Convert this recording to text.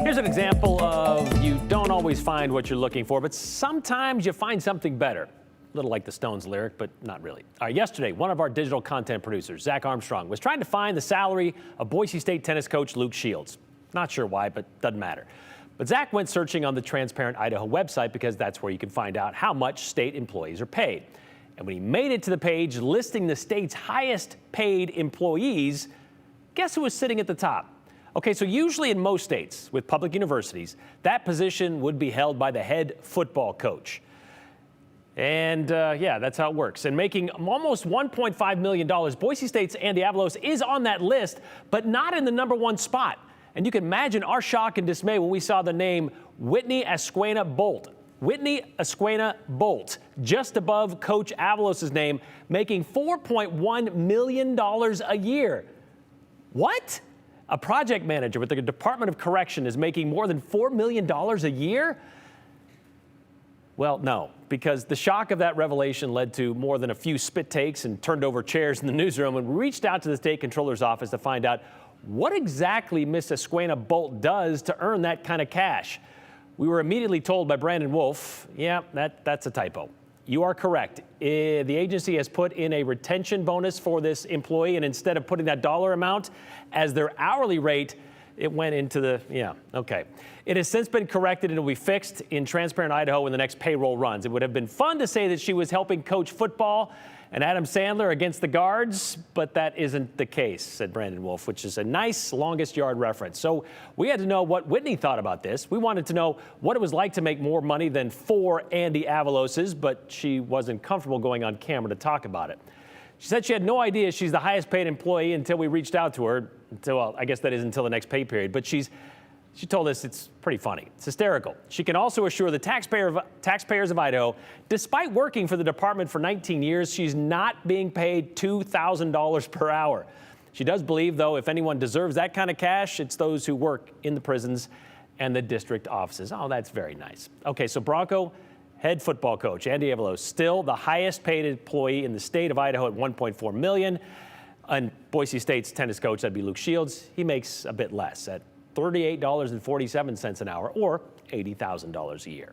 Here's an example of you don't always find what you're looking for, but sometimes you find something better. A little like the Stones lyric, but not really. All right, yesterday, one of our digital content producers, Zach Armstrong, was trying to find the salary of Boise State tennis coach Luke Shields. Not sure why, but doesn't matter. But Zach went searching on the Transparent Idaho website because that's where you can find out how much state employees are paid. And when he made it to the page listing the state's highest paid employees, guess who was sitting at the top? Okay, so usually in most states with public universities, that position would be held by the head football coach. And yeah, that's how it works. And making almost $1.5 million, Boise State's Andy Avalos is on that list, but not in the #1 spot. And you can imagine our shock and dismay when we saw the name Whitney Esquena Bolt. Whitney Esquena Bolt, just above Coach Avalos' name, making $4.1 million a year. What? A project manager with the Department of Correction is making more than $4 million a year? Well, no, because the shock of that revelation led to more than a few spit takes and turned over chairs in the newsroom, and we reached out to the state controller's office to find out what exactly Miss Esquena Bolt does to earn that kind of cash. We were immediately told by Brandon Wolf, yeah, that's a typo. You are correct. The agency has put in a retention bonus for this employee, and instead of putting that dollar amount as their hourly rate, it went into the, yeah, okay. It has since been corrected and will be fixed in Transparent Idaho when the next payroll runs. It would have been fun to say that she was helping coach football and Adam Sandler against the guards, but that isn't the case, said Brandon Wolf, which is a nice longest yard reference. So we had to know what Whitney thought about this. We wanted to know what it was like to make more money than 4 Andy Avaloses, but she wasn't comfortable going on camera to talk about it. She said she had no idea she's the highest paid employee until we reached out to her, well, I guess that is until the next pay period, but she told us it's pretty funny. It's hysterical. She can also assure the taxpayers of Idaho, despite working for the department for 19 years, she's not being paid $2,000 per hour. She does believe, though, if anyone deserves that kind of cash, it's those who work in the prisons and the district offices. Oh, that's very nice. Okay, so Bronco head football coach Andy Avalos, still the highest paid employee in the state of Idaho at $1.4 million. And Boise State's tennis coach, that'd be Luke Shields, he makes a bit less at $38.47 an hour, or $80,000 a year.